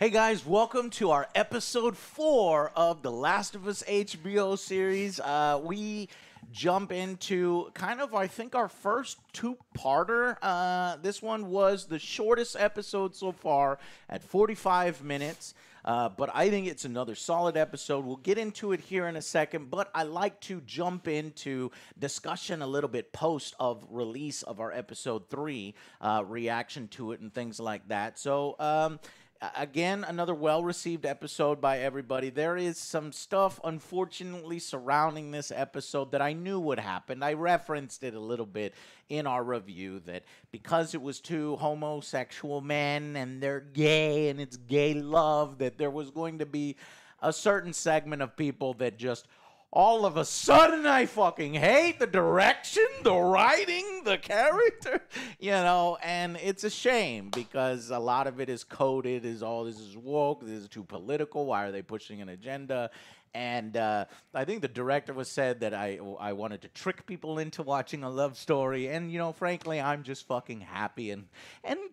Hey guys, welcome to our episode 4 of the Last of Us HBO series. We jump into kind of, I think, our first two-parter. This one was the shortest episode so far at 45 minutes. But I think it's another solid episode. We'll get into it here in a second, but I like to jump into discussion a little bit post of release of our episode 3, reaction to it and things like that. So, again, another well-received episode by everybody. There is some stuff, unfortunately, surrounding this episode that I knew would happen. I referenced it a little bit in our review that because it was two homosexual men and they're gay and it's gay love, that there was going to be a certain segment of people that just all of a sudden I fucking hate the direction, the writing, the character, and it's a shame because a lot of it is coded as all this is woke, this is too political, why are they pushing an agenda? And I think the director was said that I wanted to trick people into watching a love story. And, frankly, I'm just fucking happy and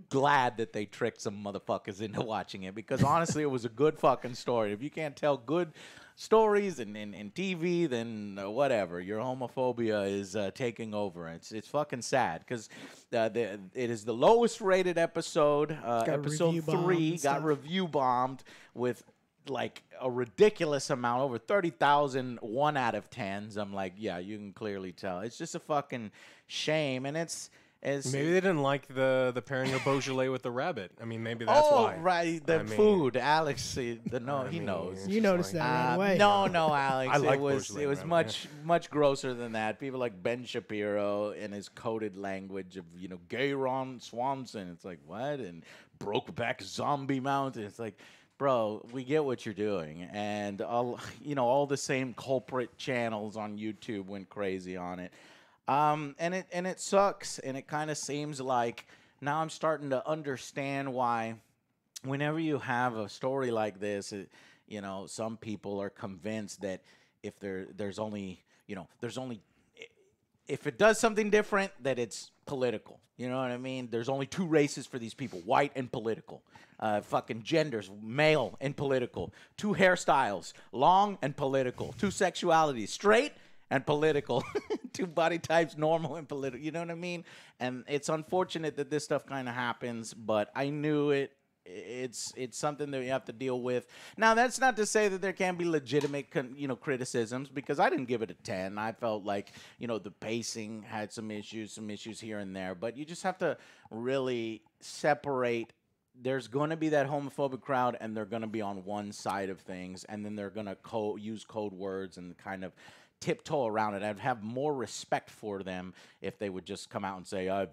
glad that they tricked some motherfuckers into watching it because, honestly, it was a good fucking story. If you can't tell good stories in TV, then whatever. Your homophobia is taking over. It's fucking sad because it is the lowest rated episode. Episode 3 got review bombed with like a ridiculous amount, over 30,000 1 out of 10s. I'm like, yeah, you can clearly tell. It's just a fucking shame, and it's maybe they didn't like the pairing of Beaujolais with the rabbit. I mean, maybe that's why. Oh, right, the food. Alex, he knows. You noticed that right away. No, Alex. I like it was much grosser than that. People like Ben Shapiro and his coded language of gay Ron Swanson. It's like what? And Brokeback Zombie Mountain. It's like, bro, we get what you're doing, and all the same culprit channels on YouTube went crazy on it. And it sucks, and it kind of seems like now I'm starting to understand why whenever you have a story like this, some people are convinced that if there's only if it does something different, that it's political. You know what I mean? There's only two races for these people, white and political. Fucking genders, male and political. Two hairstyles, long and political. Two sexualities, straight and political. Two body types, normal and political. You know what I mean? And it's unfortunate that this stuff kind of happens, but I knew it. It's something that you have to deal with. Now, that's not to say that there can't be legitimate, criticisms, because I didn't give it a 10. I felt like, the pacing had some issues here and there. But you just have to really separate. There's going to be that homophobic crowd, and they're going to be on one side of things, and then they're going to use code words and kind of tiptoe around it. I'd have more respect for them if they would just come out and say, I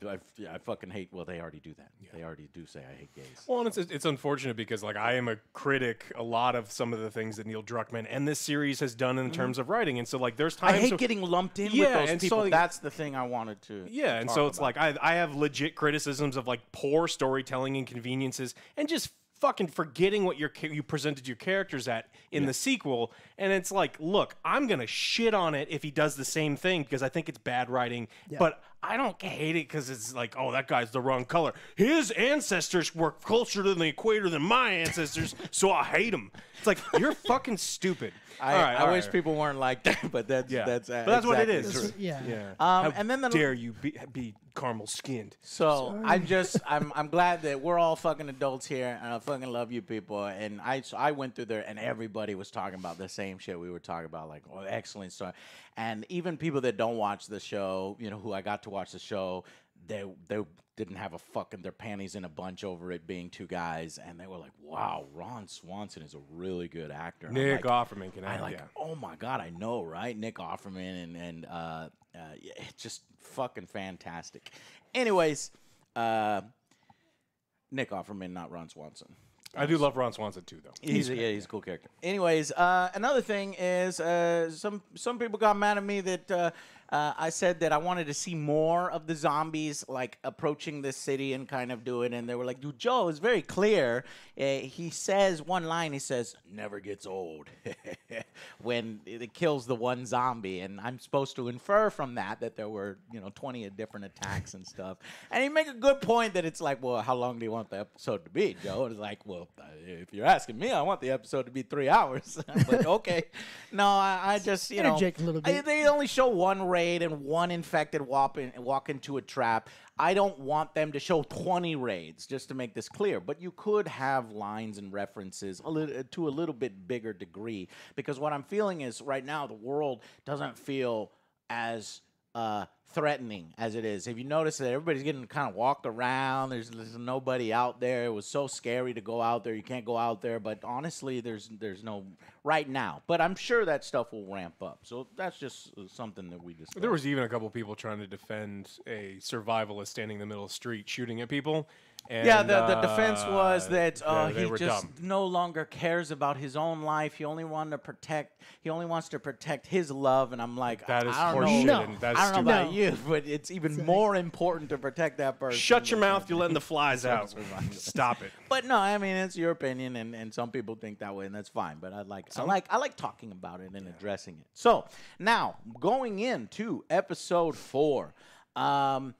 fucking hate, well, they already do that. Yeah. They already do say I hate gays. Well, and it's unfortunate because, like, I am a critic a lot of some of the things that Neil Druckmann and this series has done in terms of writing. And so, like, there's times... I hate getting lumped in with those people. So, like, that's the thing I wanted to Yeah, and so it's about. Like, I have legit criticisms of, like, poor storytelling inconveniences and just fucking forgetting what you presented your characters at in the sequel. And it's like, look, I'm going to shit on it if he does the same thing because I think it's bad writing. Yeah. But I don't hate it because it's like, oh, that guy's the wrong color. His ancestors were closer to the equator than my ancestors, so I hate him. It's like, you're fucking stupid. I wish people weren't like that, but that's that's what it is. Yeah. And then dare you be caramel skinned? So I'm glad that we're all fucking adults here, and I fucking love you people. And I went through there, and everybody was talking about the same shit we were talking about, like, oh, excellent story. And even people that don't watch the show, who I got to watch the show, they didn't have their panties in a bunch over it being two guys, and they were like, wow, Ron Swanson is a really good actor. And Nick Offerman can act, oh my God, I know, right? Nick Offerman and it's just fucking fantastic. Anyways, Nick Offerman, not Ron Swanson. I do love Ron Swanson too, though. He's a cool character. Anyways, another thing is some people got mad at me that I said that I wanted to see more of the zombies like approaching this city and kind of do it, and they were like, "Dude, Joe is very clear." He says one line. He says, "Never gets old," when it kills the one zombie, and I'm supposed to infer from that there were 20 different attacks and stuff. And he make a good point that it's like, well, how long do you want the episode to be, Joe? And it's like, well, if you're asking me, I want the episode to be 3 hours. But okay, no, I just Interject a little bit. they only show one raid and one infected walk into a trap. I don't want them to show 20 raids, just to make this clear. But you could have lines and references to a little bit bigger degree, because what I'm feeling is right now the world doesn't feel as threatening as it is. If you notice that everybody's getting kind of walked around, there's nobody out there. It was so scary to go out there. You can't go out there. But honestly, there's no right now. But I'm sure that stuff will ramp up. So that's just something that we discussed. There was even a couple people trying to defend a survivalist standing in the middle of the street shooting at people. And, yeah, the defense was that they he were just dumb. no longer cares about his own life. He only wants to protect his love. And I'm like, That is I don't horseshit, know. and that's I don't know stupid. about you, but it's even more important to protect that person. Shut your mouth, you're letting the flies out. Stop it. But no, I mean it's your opinion, and some people think that way, and that's fine. But I like talking about it and addressing it. So now going into episode 4. I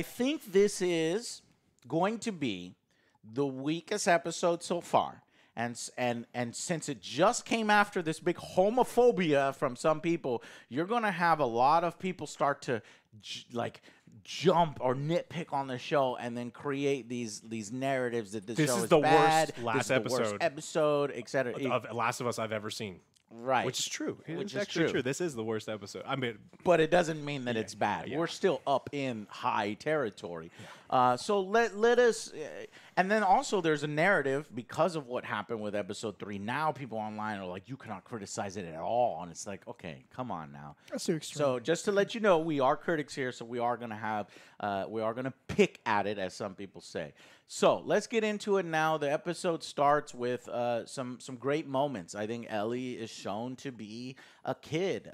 think this is going to be the weakest episode so far. And since it just came after this big homophobia from some people, you're going to have a lot of people start to jump or nitpick on the show and then create these narratives that this show is the bad. worst last this is the worst episode episode, etc. of Last of Us I've ever seen. Right. Which is true. Which It's is actually true. This is the worst episode. I mean, But it doesn't mean that it's bad. yeah. We're still up in high territory. So let us, and then also there's a narrative because of what happened with episode 3. Now people online are like, you cannot criticize it at all, and it's like, okay, come on now. That's too extreme. So just to let you know, we are critics here, so we are gonna pick at it, as some people say. So let's get into it now. The episode starts with some great moments. I think Ellie is shown to be a kid.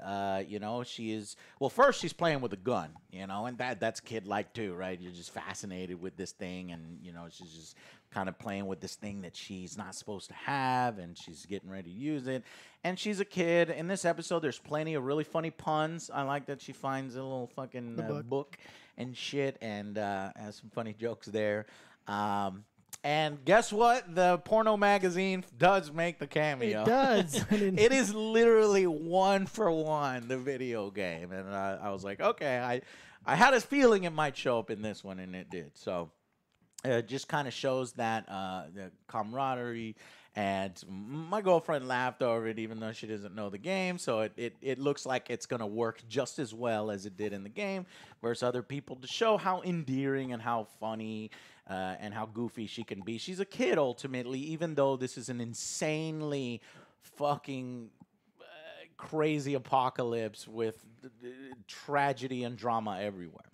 She is first she's playing with a gun, and that's kid-like too, right? You're just fascinated with this thing, and she's just kind of playing with this thing that she's not supposed to have, and she's getting ready to use it. And she's a kid. In this episode, there's plenty of really funny puns. I like that she finds a little fucking book and shit, and has some funny jokes there. And guess what? The porno magazine does make the cameo. It does. It is literally 1 for 1 the video game, and I was like, okay, I had a feeling it might show up in this one, and it did. So it just kind of shows that the camaraderie. And my girlfriend laughed over it, even though she doesn't know the game. So it looks like it's going to work just as well as it did in the game versus other people, to show how endearing and how funny and how goofy she can be. She's a kid, ultimately, even though this is an insanely fucking crazy apocalypse with tragedy and drama everywhere.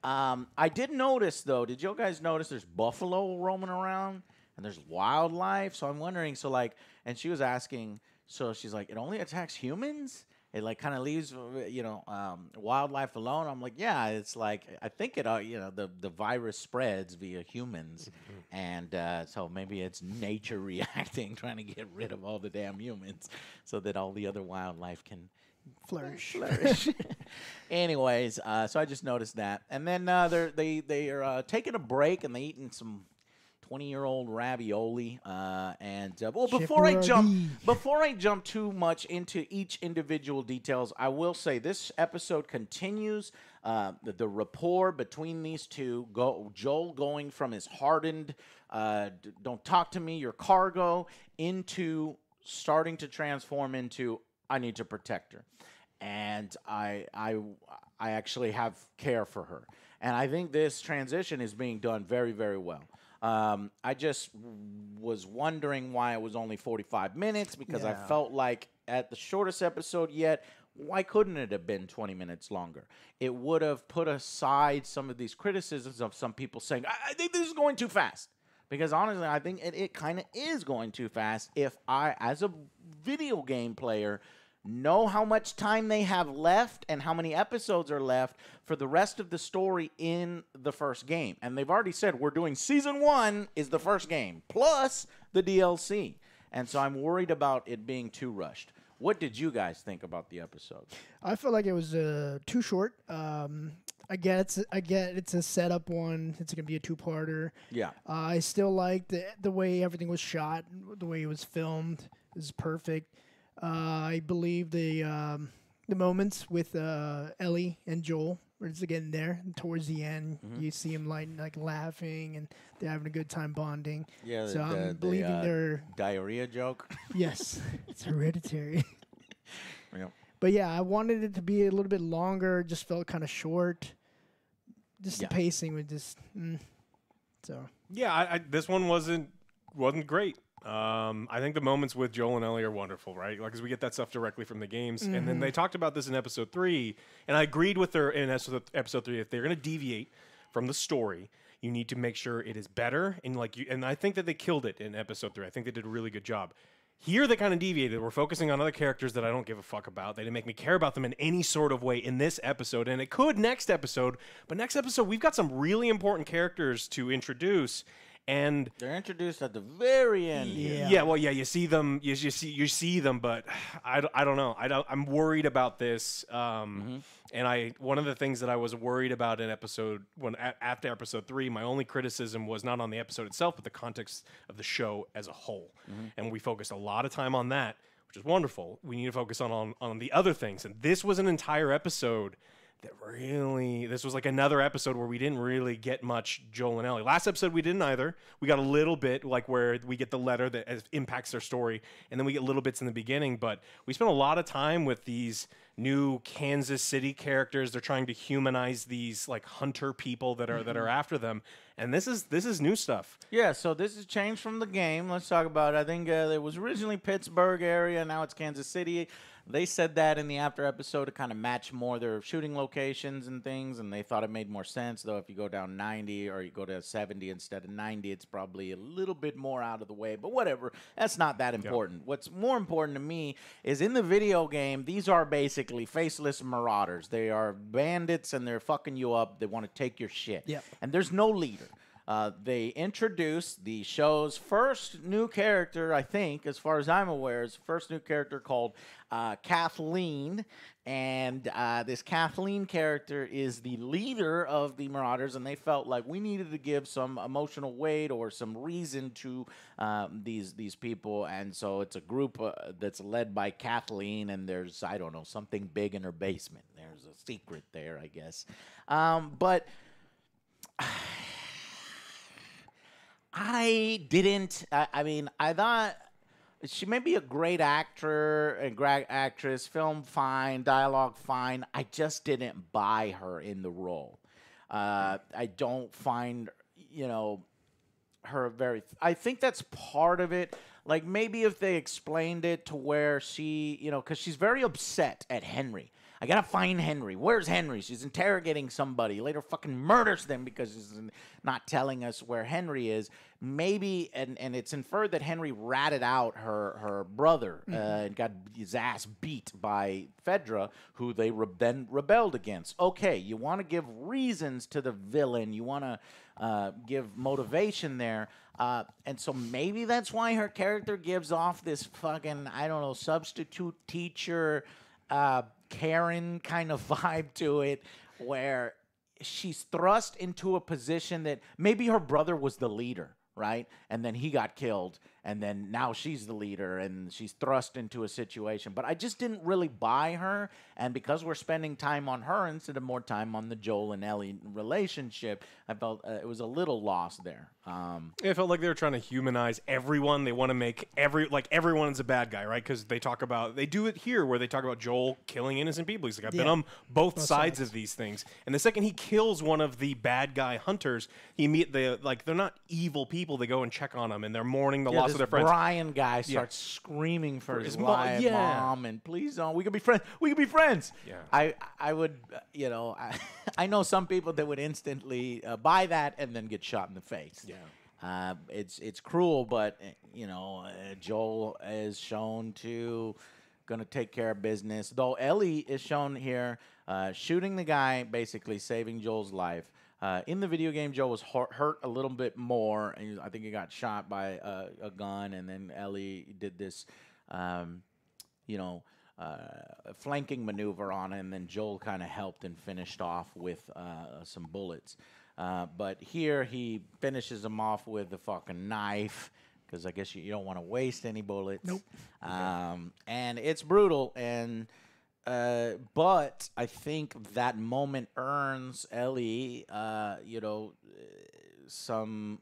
I did notice, though, did you guys notice there's buffalo roaming around? And there's wildlife, so I'm wondering, and she was asking, so she's like, it only attacks humans? It kind of leaves, wildlife alone? I'm like, yeah, it's like, I think it, the virus spreads via humans, and so maybe it's nature reacting, trying to get rid of all the damn humans, so that all the other wildlife can flourish. Anyways, so I just noticed that, and then they are taking a break, and they eating some 20-year-old ravioli, before I jump too much into each individual details, I will say this episode continues the rapport between these two. Joel going from his hardened, don't talk to me, your cargo, into starting to transform into, I need to protect her, and I actually have care for her, and I think this transition is being done very, very well. I just was wondering why it was only 45 minutes, because I felt like at the shortest episode yet, why couldn't it have been 20 minutes longer? It would have put aside some of these criticisms of some people saying, I think this is going too fast. Because honestly, I think it kind of is going too fast if I, as a video game player, know how much time they have left and how many episodes are left for the rest of the story in the first game. And they've already said we're doing season 1 is the first game plus the DLC. And so I'm worried about it being too rushed. What did you guys think about the episode? I feel like it was too short. I get it's a setup one. It's gonna be a two-parter. Yeah. I still like the way everything was shot, the way it was filmed is perfect. I believe the moments with Ellie and Joel, where it's getting there towards the end, you see them like laughing and they're having a good time bonding. Yeah. So I'm believing they're diarrhea joke. yes, it's hereditary. Yep. But yeah, I wanted it to be a little bit longer. Just felt kind of short. Just the pacing was just so. Yeah, this one wasn't great. I think the moments with Joel and Ellie are wonderful, right? Like, because we get that stuff directly from the games, and then they talked about this in episode 3, and I agreed with her in episode 3. If they're going to deviate from the story, you need to make sure it is better, and I think that they killed it in episode 3. I think they did a really good job. Here, they kind of deviated. We're focusing on other characters that I don't give a fuck about. They didn't make me care about them in any sort of way in this episode, and it could next episode. But next episode, we've got some really important characters to introduce, and they're introduced at the very end. You see them. You see them, but I don't know. I'm worried about this. And one of the things that I was worried about in after episode 3, my only criticism was not on the episode itself, but the context of the show as a whole. And we focused a lot of time on that, which is wonderful. We need to focus on the other things. And this was an entire episode that really, this was like another episode where we didn't really get much Joel and Ellie. Last episode we didn't either. We got a little bit, like where we get the letter that impacts their story, and then we get little bits in the beginning, but we spent a lot of time with these new Kansas City characters. They're trying to humanize these like hunter people that are after them, and this is new stuff. Yeah, so this is changed from the game. Let's talk about it. I think it was originally Pittsburgh area, now it's Kansas City. They said that in the after episode to kind of match more their shooting locations and things, and they thought it made more sense, though if you go down 90 or you go to 70 instead of 90, it's probably a little bit more out of the way, but whatever. That's not that important. Yep. What's more important to me is in the video game, these are basically faceless marauders. They are bandits, and they're fucking you up. They want to take your shit. Yep. And there's no leader. They introduced the show's first new character, I think, as far as I'm aware, is the first new character called Kathleen. And this Kathleen character is the leader of the Marauders, and they felt like we needed to give some emotional weight or some reason to these people. And so it's a group that's led by Kathleen, and there's, I don't know, something big in her basement. There's a secret there, I guess. But I didn't. I mean, I thought she may be a great actor and great actress, film fine, dialogue fine. I just didn't buy her in the role. I don't find, her very. I think that's part of it. Like maybe if they explained it to where she, because she's very upset at Henry. I gotta find Henry. Where's Henry? She's interrogating somebody. Later fucking murders them because she's not telling us where Henry is. Maybe, and it's inferred that Henry ratted out her brother and got his ass beat by Fedra, who they then rebelled against. Okay, you want to give reasons to the villain. You want to give motivation there. And so maybe that's why her character gives off this fucking, I don't know, substitute teacher, Karen kind of vibe to it, where she's thrust into a position that maybe her brother was the leader, right? And then he got killed, and then now she's the leader, and she's thrust into a situation. But I just didn't really buy her, and because we're spending time on her instead of more time on the Joel and Ellie relationship, I felt it was a little lost there. It felt like they were trying to humanize everyone. They want to make everyone's a bad guy, right? Because they do it here where they talk about Joel killing innocent people. He's like, I've been on both sides of these things. And the second he kills one of the bad guy hunters, they're not evil people. They go and check on him, and they're mourning the loss of their friends. Brian guy starts screaming for his mom, and please don't. We could be friends. We could be friends. Yeah. I would, I know some people that would instantly buy that and then get shot in the face. Yeah. It's cruel, but Joel is shown to gonna take care of business. Though Ellie is shown here shooting the guy, basically saving Joel's life. In the video game, Joel was hurt a little bit more. And I think he got shot by a gun, and then Ellie did this, you know, flanking maneuver on him, and then Joel kind of helped and finished off with some bullets. But here he finishes him off with a fucking knife, because I guess you don't want to waste any bullets. Nope. And it's brutal, and but I think that moment earns Ellie, some,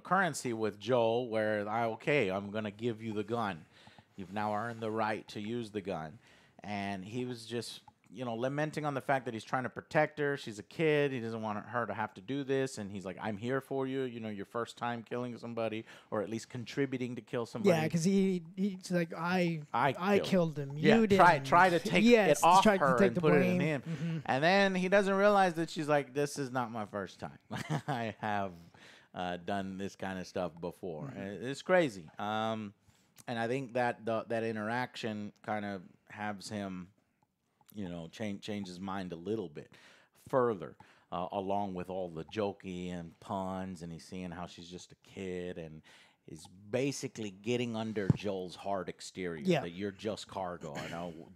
currency with Joel, where I'm gonna give you the gun. You've now earned the right to use the gun. And he was just, lamenting on the fact that he's trying to protect her. She's a kid. He doesn't want her to have to do this. And he's like, I'm here for you. Your first time killing somebody, or at least contributing to kill somebody. Yeah, because he's like, I killed him. Yeah, You didn't. try to take it off try her to take and the put blame. it in him. Mm-hmm. And then he doesn't realize that she's like, this is not my first time. I have done this kind of stuff before. Mm-hmm. It's crazy. And I think that that interaction kind of has him, change his mind a little bit further, along with all the jokey and puns, and he's seeing how she's just a kid, and is basically getting under Joel's hard exterior. Yeah. That you're just cargo. I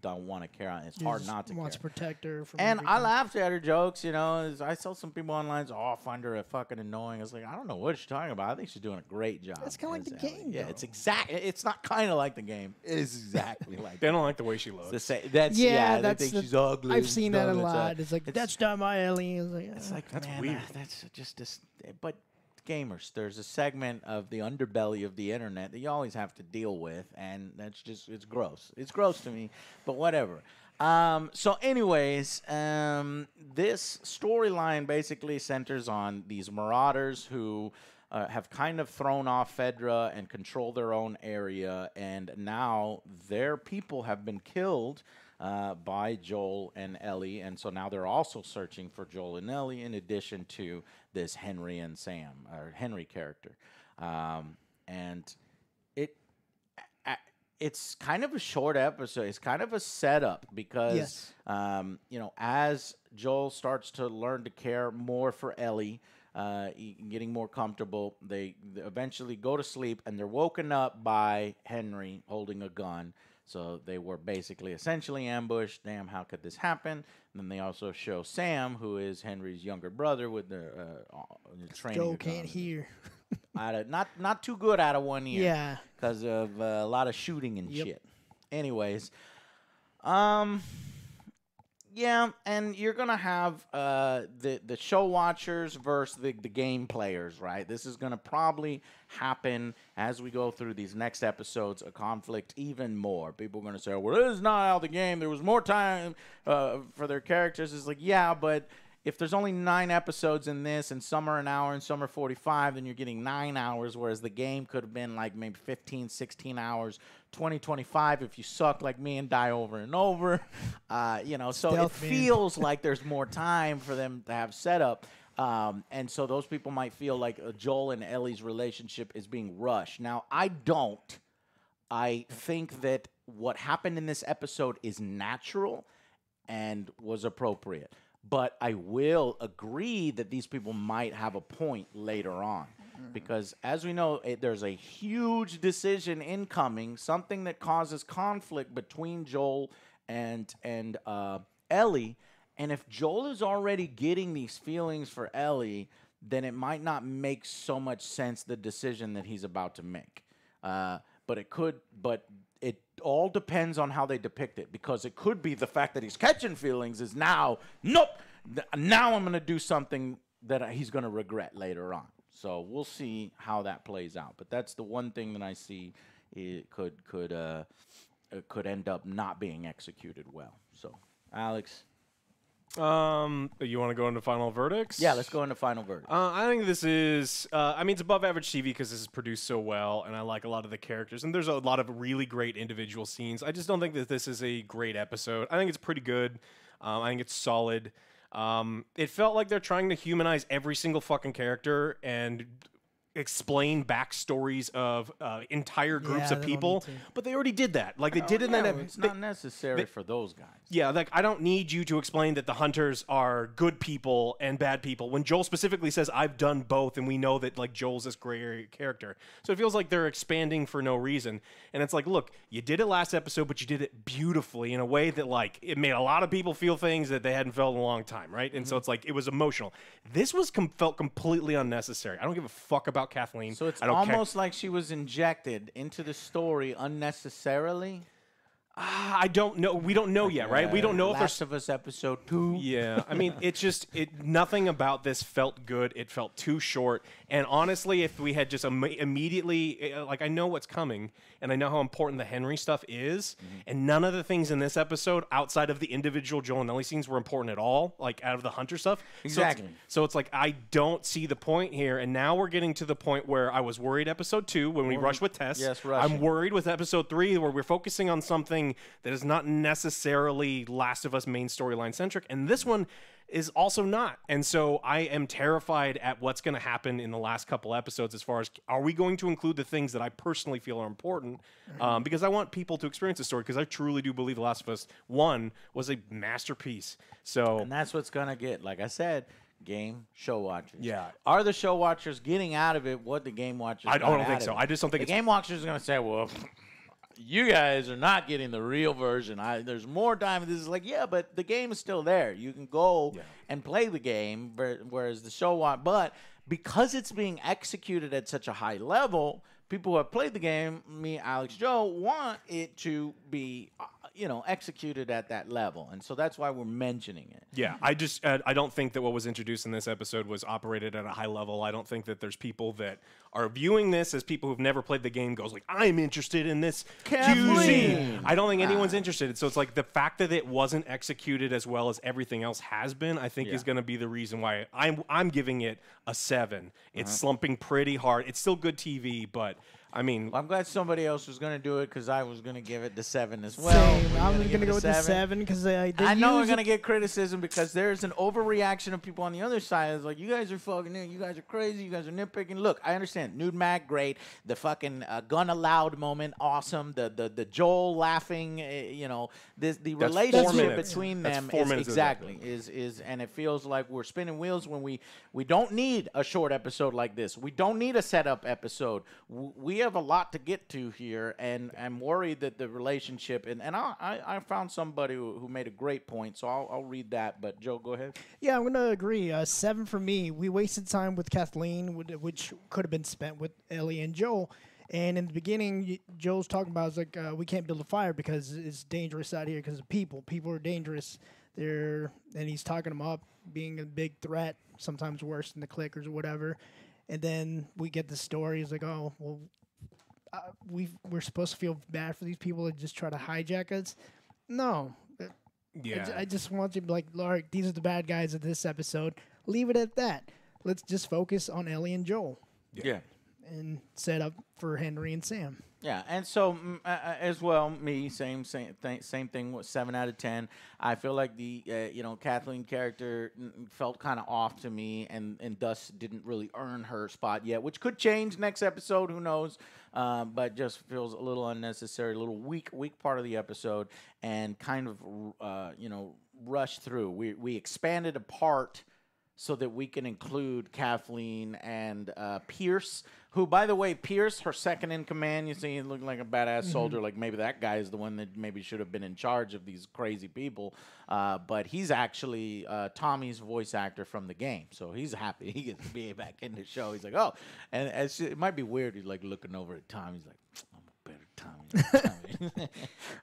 don't want to care. It's hard not to wants care. to protect her from And I everything. laughed at her jokes, I saw some people online, I find her fucking annoying. I was like, I don't know what you're talking about. I think she's doing a great job. That's kinda like as the Ellie. game, Yeah, though. it's not kind of like the game. It is exactly like They don't like the way she looks. the same. That's Yeah, they that's think the- she's ugly. I've and seen stuff. that a lot. It's like, it's- that's not my Ellie. It's like, That's man, weird. That's just this. But gamers, there's a segment of the underbelly of the internet that you always have to deal with, and it's gross. It's gross to me, but whatever. So anyways, this storyline basically centers on these marauders who have kind of thrown off Fedra and control their own area, and now their people have been killed by Joel and Ellie, and so now they're also searching for Joel and Ellie in addition to this Henry and Sam, or Henry character. And it's kind of a short episode. It's kind of a setup because, Yes. As Joel starts to learn to care more for Ellie, getting more comfortable, they eventually go to sleep, and they're woken up by Henry holding a gun. So they were basically essentially ambushed. Damn, how could this happen? And then they also show Sam, who is Henry's younger brother, with the training. Joe a gun. can't hear. Not too good out of one ear. Yeah. Because of a lot of shooting and Yep. shit. Anyways, yeah, and you're gonna have the show watchers versus the game players, right? This is gonna probably happen as we go through these next episodes. A conflict even more. People are gonna say, "Well, this is not how the game. There was more time for their characters." It's like, yeah, but if there's only 9 episodes in this, and some are an hour and some are 45, then you're getting 9 hours, whereas the game could have been like maybe 15, 16 hours, 20, 25 if you suck like me and die over and over. So Stealth, it man. feels like there's more time for them to have setup. And so those people might feel like Joel and Ellie's relationship is being rushed. Now, I don't. I think that what happened in this episode is natural and was appropriate. But I will agree that these people might have a point later on. Because as we know, there's a huge decision incoming, something that causes conflict between Joel and Ellie. And if Joel is already getting these feelings for Ellie, then it might not make so much sense, the decision that he's about to make. But it all depends on how they depict it, because it could be the fact that he's catching feelings is now, nope, now I'm going to do something that he's going to regret later on. So we'll see how that plays out. But that's the one thing that I see it could end up not being executed well. So, Alex. You want to go into final verdicts? Yeah, let's go into final verdict. I think this is, it's above average TV because this is produced so well, and I like a lot of the characters, and there's a lot of really great individual scenes. I just don't think that this is a great episode. I think it's pretty good. I think it's solid. It felt like they're trying to humanize every single fucking character, and explain backstories of entire groups Yeah, of they don't people, need to. but they already did that. Like they did in that. It's not necessary for those guys. Yeah, like I don't need you to explain that the hunters are good people and bad people when Joel specifically says I've done both, and we know that like Joel's this gray area character. So it feels like they're expanding for no reason. And it's like, look, you did it last episode, but you did it beautifully in a way that like it made a lot of people feel things that they hadn't felt in a long time, right? And so it's like it was emotional. This was felt completely unnecessary. I don't give a fuck about Kathleen. So it's I don't almost like she was injected into the story unnecessarily. I don't know. We don't know yet, right? We don't know if Last there's of Us episode 2. Yeah, I mean, it's just nothing about this felt good. It felt too short. And honestly, if we had just immediately, like, I know what's coming, and I know how important the Henry stuff is, and none of the things in this episode outside of the individual Joel and Ellie scenes were important at all, like out of the Hunter stuff. Exactly. So it's like I don't see the point here. And now we're getting to the point where I was worried episode 2 when we rushed with Tess. Yes, rushing. I'm worried with episode 3 where we're focusing on something that is not necessarily Last of Us main storyline centric, and this one is also not. And so I am terrified at what's going to happen in the last couple episodes as far as are we going to include the things that I personally feel are important, because I want people to experience the story, because I truly do believe The Last of Us 1 was a masterpiece. So And that's what's going to get, like I said, game show watchers. Yeah. Are the show watchers getting out of it what the game watchers I got don't out think of so. it? I just don't think the it's game watchers are going to say, well, you guys are not getting the real version. There's more time. This is like, yeah, but the game is still there. You can go and play the game, whereas the show watch. But because it's being executed at such a high level, people who have played the game, me, Alex, Joe, want it to be, executed at that level, and so that's why we're mentioning it. Yeah, I don't think that what was introduced in this episode was operated at a high level. I don't think that there's people that are viewing this as people who've never played the game goes like, I'm interested in this QZ. I don't think anyone's interested. So it's like the fact that it wasn't executed as well as everything else has been, I think is going to be the reason why I'm giving it a 7. It's slumping pretty hard. It's still good TV, but I mean, I'm glad somebody else was going to do it because I was going to give it the 7 as well. Same. I'm going to go with the 7 because I know we're going to get criticism because there's an overreaction of people on the other side. It's like, you guys are fucking new. You guys are crazy. You guys are nitpicking. Look, I understand. Nude Mag, great. The fucking gun allowed moment, awesome. The Joel laughing, the relationship between them is exactly is, and it feels like we're spinning wheels when we don't need a short episode like this. We don't need a setup episode. We have a lot to get to here, and I'm worried that the relationship and I found somebody who made a great point, so I'll read that. But Joe, go ahead. Yeah, I'm gonna agree. 7 for me. We wasted time with Kathleen, which could have been spent with Ellie and Joel. And in the beginning, Joel's talking about, it's like, we can't build a fire because it's dangerous out here because of people. People are dangerous. And he's talking them up, being a big threat, sometimes worse than the clickers or whatever. And then we get the story. It's like, oh, well, we're supposed to feel bad for these people that just try to hijack us. No. yeah. I just want to be like, Lark, these are the bad guys of this episode. Leave it at that. Let's just focus on Ellie and Joel. Yeah. And set up for Henry and Sam. Yeah, and so as well, me same thing with 7 out of 10. I feel like the Kathleen character felt kind of off to me, and thus didn't really earn her spot yet, which could change next episode. Who knows? But just feels a little unnecessary, a little weak part of the episode, and kind of rushed through. We expanded a part so that we can include Kathleen and Pierce, who, by the way, Pierce, her second in command, you see, he looked like a badass soldier. Like, maybe that guy is the one that maybe should have been in charge of these crazy people. But he's actually Tommy's voice actor from the game. So he's happy he gets to be back in the show. He's like, oh. And it might be weird. He's like looking over at Tommy. He's like, I'm a better Tommy.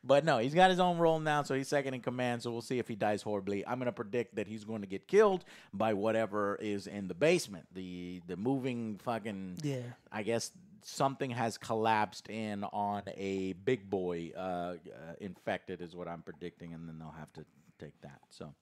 But no, he's got his own role now, so he's second in command, so we'll see if he dies horribly. I'm going to predict that he's going to get killed by whatever is in the basement. The moving fucking... Yeah. I guess something has collapsed in on a big boy infected is what I'm predicting, and then they'll have to take that. So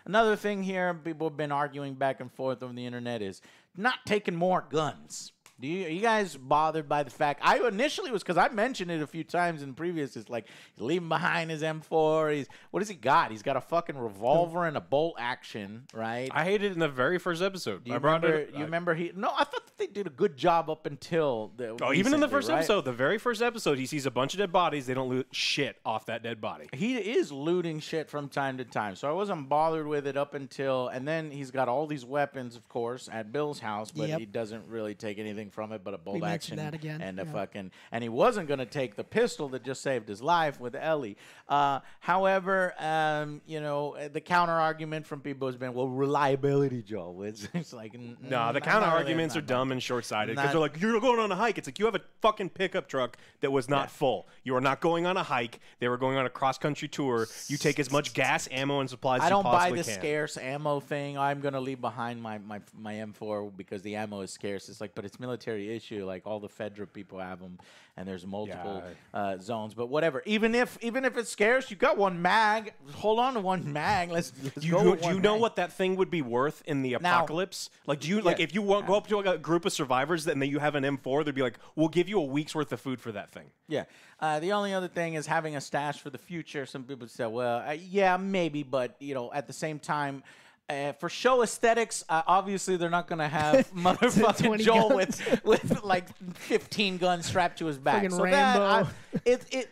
another thing here, people have been arguing back and forth on the internet, is not taking more guns. Are you guys bothered by the fact? I initially was, because I mentioned it a few times in previous. It's like he's leaving behind his M4. What has he got? He's got a fucking revolver and a bolt action, right? I hated it in the very first episode. You remember he? No, I thought that they did a good job up until even in the first right? episode, the very first episode, he sees a bunch of dead bodies. They don't loot shit off that dead body. He is looting shit from time to time, so I wasn't bothered with it up until, and then he's got all these weapons, of course, at Bill's house, but he doesn't really take anything from it but a bolt action that again. and a fucking, and he wasn't going to take the pistol that just saved his life with Ellie. However, you know, the counter argument from people has been, well, reliability, Joe. It's like, no, the counter arguments are dumb and short-sighted because they're like, you're going on a hike. It's like, you have a fucking pickup truck that was not full. You are not going on a hike. They were going on a cross-country tour. You take as much gas, ammo, and supplies as you possibly can. I don't buy the scarce ammo thing. I'm going to leave behind my M4 because the ammo is scarce. It's like, but it's military issue. Like, all the Fedra people have them, and there's multiple zones. But whatever. Even if it's scarce, you got one mag. Hold on to one mag. Let's go with one Do you know what that thing would be worth in the apocalypse? Like, do you like if you go up to a group of survivors and then you have an M4, they'd be like, "We'll give you a week's worth of food for that thing." Yeah. The only other thing is having a stash for the future. Some people say, "Well, yeah, maybe," but you know, at the same time. For show aesthetics, obviously they're not going to have motherfucking Joel with like 15 guns strapped to his back. Fucking So Rambo.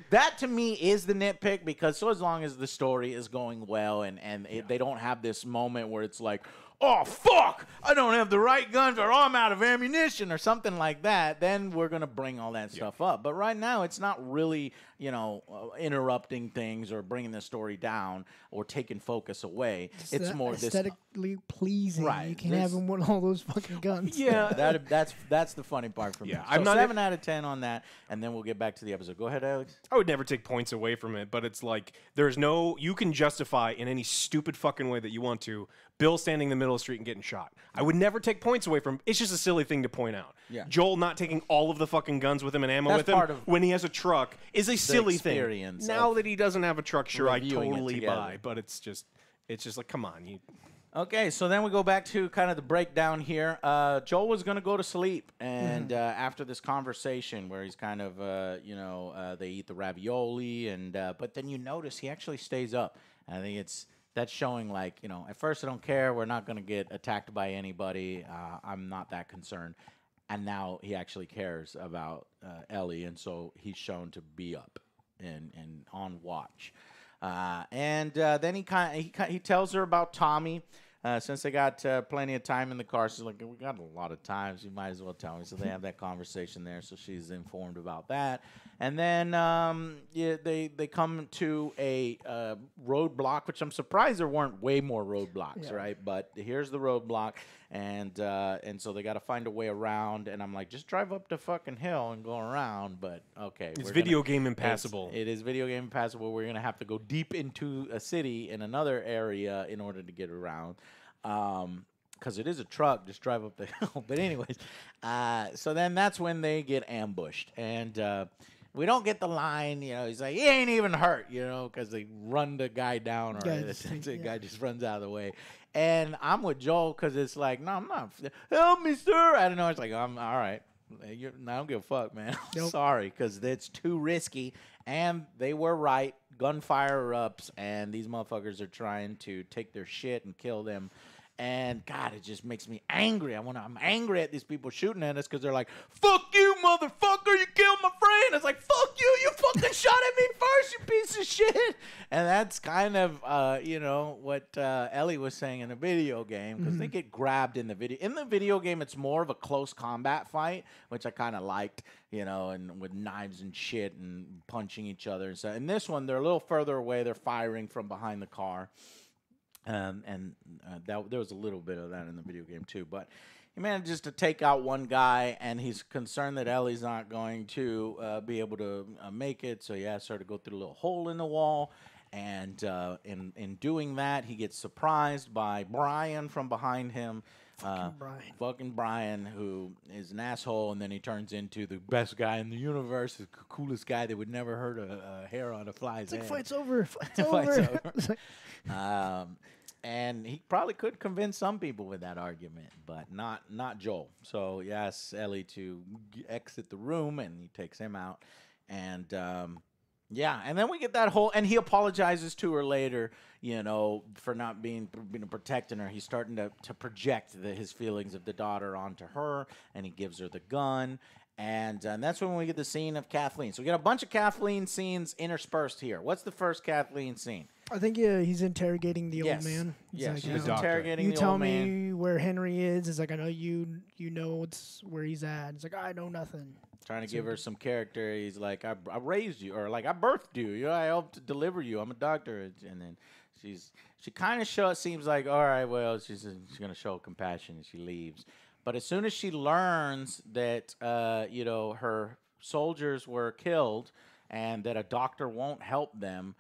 that to me is the nitpick, because so as long as the story is going well and they don't have this moment where it's like, oh, fuck, I don't have the right guns or I'm out of ammunition or something like that, then we're going to bring all that stuff up. But right now, it's not really, you know, interrupting things or bringing the story down or taking focus away. It's more aesthetically pleasing. Right. You can have him with all those fucking guns. Yeah, that's the funny part for me. Yeah, So I'm not 7 out of 10 on that, and then we'll get back to the episode. Go ahead, Alex. I would never take points away from it, but it's like you can justify in any stupid fucking way that you want to Bill standing in the middle of the street and getting shot. I would never take points away from him. It's just a silly thing to point out. Yeah. Joel not taking all of the fucking guns with him and ammo with him when he has a truck is a silly thing. Now that he doesn't have a truck, sure, I totally buy, but it's just like, come on. Okay, so then we go back to kind of the breakdown here. Joel was going to go to sleep, and after this conversation where he's kind of, they eat the ravioli, and but then you notice he actually stays up. I think that's showing, like, you know, at first I don't care. We're not going to get attacked by anybody. I'm not that concerned. And now he actually cares about Ellie, and so he's shown to be up and on watch. And then he tells her about Tommy. Since they got plenty of time in the car, she's like, we got a lot of time, so you might as well tell me. So they have that conversation there, so she's informed about that. And then they come to a roadblock, which I'm surprised there weren't way more roadblocks, right? But here's the roadblock, and so they got to find a way around. And I'm like, just drive up the fucking hill and go around. But okay, it's video game impassable. It is video game impassable. We're gonna have to go deep into a city in another area in order to get around. Because it is a truck, just drive up the hill. But anyways, so then that's when they get ambushed. And we don't get the line, you know, he's like, he ain't even hurt, you know, because they run the guy down, or the guy just runs out of the way. And I'm with Joel because it's like, no, I'm not. Help me, sir. I don't know. It's like, I'm all right. I don't give a fuck, man. Nope. Sorry, because it's too risky. And they were right. Gunfire erupts, and these motherfuckers are trying to take their shit and kill them. And, God, it just makes me angry. I'm angry at these people shooting at us because they're like, fuck you, motherfucker, you killed my friend. It's like, fuck you, you fucking shot at me first, you piece of shit. And that's kind of, what Ellie was saying in the video game, because they get grabbed in the video. In the video game, it's more of a close combat fight, which I kind of liked, you know, and with knives and shit and punching each other. And so in this one, they're a little further away. They're firing from behind the car. There was a little bit of that in the video game too, but he manages to take out one guy, and he's concerned that Ellie's not going to be able to make it, so he asks her to go through a little hole in the wall, and in doing that, he gets surprised by Brian from behind him. Fucking Brian, who is an asshole, and then he turns into the best guy in the universe, the coolest guy that would never hurt a hair on a fly's head. Fight's over. Fight's over. And he probably could convince some people with that argument, but not Joel. So he asks Ellie to exit the room, and he takes him out. And yeah, and then we get that whole, and he apologizes to her later, for not being protecting her. He's starting to project his feelings of the daughter onto her, and he gives her the gun. And that's when we get the scene of Kathleen. So we get a bunch of Kathleen scenes interspersed here. What's the first Kathleen scene? I think he's interrogating the old man. He's like, she's interrogating the tell old man. me where Henry is. It's like, I know you know where he's at. It's like, I know nothing. Trying to give her some character. He's like, I raised you, or like, I birthed you. I helped deliver you. I'm a doctor. And then she kind of seems like, all right, well, she's going to show compassion, and she leaves. But as soon as she learns that, her soldiers were killed and that a doctor won't help them,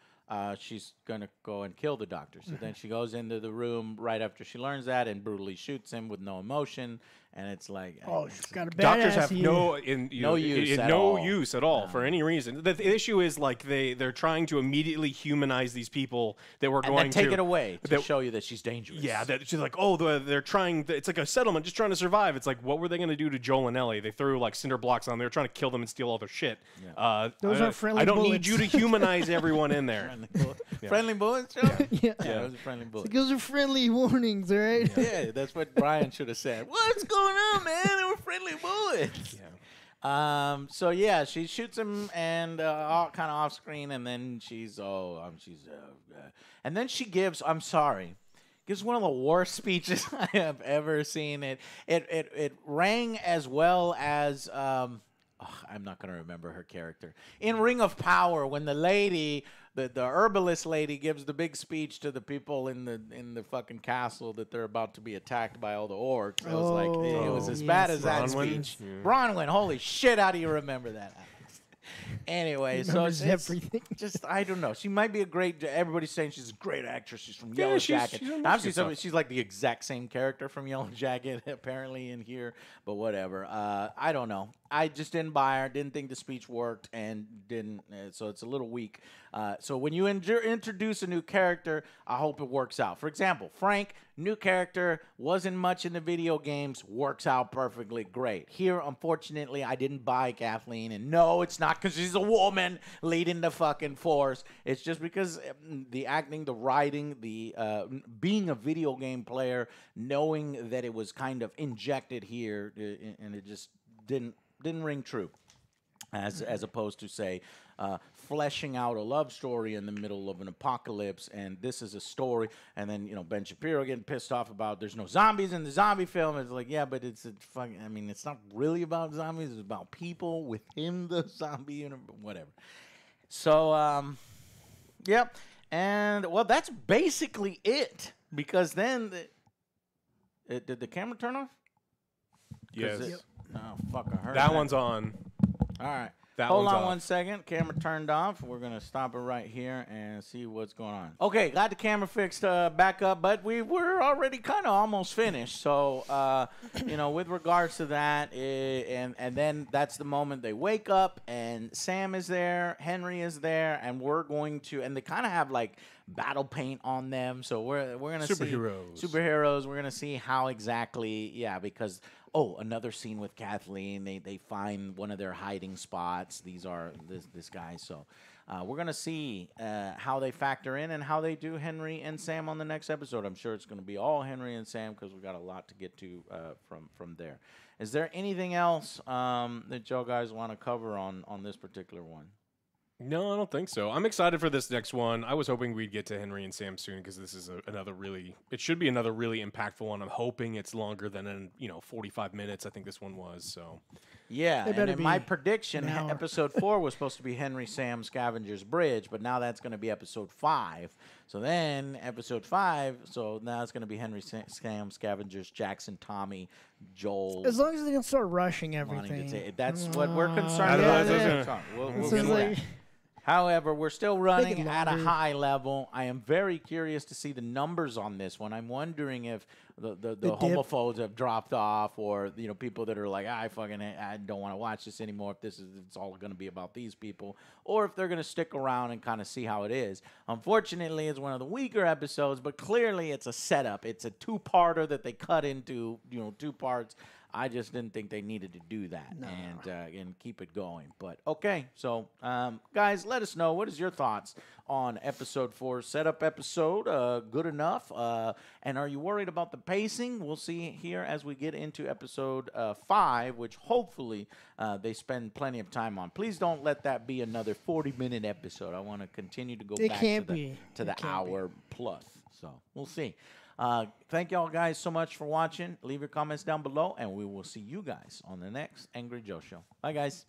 she's going to go and kill the doctor. So then she goes into the room right after she learns that and brutally shoots him with no emotion. And it's like, oh, she's got a badass doctors have here. no use at all for any reason. The issue is like they're trying to immediately humanize these people that we're going to take it away to show you that she's dangerous. Yeah, that she's like, oh, they're trying. It's like a settlement, just trying to survive. It's like, what were they going to do to Joel and Ellie? They threw like cinder blocks on. They were trying to kill them and steal all their shit. Yeah. Those are friendly I don't bullets. need you to humanize everyone in there. Friendly bullets, Joe? Yeah. Those are friendly bullets. Those are friendly warnings, all right? Yeah, that's what Brian should have said. What's going on, man? They were friendly bullets. Yeah. So yeah, she shoots him and all kind of off screen, and then and then she gives. I'm sorry. Gives one of the worst speeches I have ever seen. It rang as well as I'm not going to remember her character in Ring of Power when the lady. The herbalist lady gives the big speech to the people in the fucking castle that they're about to be attacked by all the orcs. I was like, it was as bad as that speech. Yeah. Bronwyn, holy shit, how do you remember that? Anyway, so it's everything. Just, I don't know. She might be a great. Everybody's saying she's a great actress. She's from Yellow Jacket. She's like the exact same character from Yellow Jacket, apparently in here. But whatever. I don't know. I just didn't buy her. Didn't think the speech worked, and didn't. So it's a little weak. So when you introduce a new character, I hope it works out. For example, Frank, new character, wasn't much in the video games, works out perfectly great. Here, unfortunately, I didn't buy Kathleen, and no, it's not because she's a woman leading the fucking force. It's just because the acting, the writing, the being a video game player, knowing that it was kind of injected here, and it just didn't ring true. As opposed to, say, fleshing out a love story in the middle of an apocalypse, and this is a story, and then, Ben Shapiro getting pissed off about there's no zombies in the zombie film. It's like, yeah, but it's it's not really about zombies. It's about people within the zombie universe, whatever. So, yep. And, well, that's basically it, because then, did the camera turn off? Yes. Oh, fuck, I heard That one's on. All right. That Hold one's on off. 1 second. Camera turned off. We're going to stop it right here and see what's going on. Okay, got the camera fixed back up, but we were already kind of almost finished. So, with regards to that, and then that's the moment they wake up, and Sam is there, Henry is there, and we're going to, and they kind of have like battle paint on them. So we're going to see superheroes. We're going to see how exactly, because another scene with Kathleen. They find one of their hiding spots. These are this guy. So we're going to see how they factor in and how they do Henry and Sam on the next episode. I'm sure it's going to be all Henry and Sam because we've got a lot to get to from there. Is there anything else that y'all guys want to cover on this particular one? No, I don't think so. I'm excited for this next one. I was hoping we'd get to Henry and Sam soon because this is it should be another really impactful one. I'm hoping it's longer than 45 minutes. I think this one was, so. Yeah, and in my prediction, episode 4 was supposed to be Henry, Sam, Scavenger's Bridge, but now that's going to be episode 5. So then episode 5, so now it's going to be Henry, Sam, Scavenger's, Jackson, Tommy, Joel. As long as they don't start rushing everything. That's what we're concerned about. We'll get that. However, we're still running at a high level. I am very curious to see the numbers on this one. I'm wondering if the homophobes have dropped off, or people that are like, I don't want to watch this anymore if it's all going to be about these people, or if they're going to stick around and kind of see how it is. Unfortunately, it's one of the weaker episodes, but clearly it's a setup. It's a two-parter that they cut into 2 parts. I just didn't think they needed to do that and keep it going. But okay, so guys, let us know, what is your thoughts on episode 4 setup episode? Good enough? And are you worried about the pacing? We'll see here as we get into episode 5, which hopefully they spend plenty of time on. Please don't let that be another 40-minute episode. I want to continue to go back to the hour plus. So we'll see. Thank y'all guys so much for watching. Leave your comments down below, and we will see you guys on the next Angry Joe Show. Bye, guys.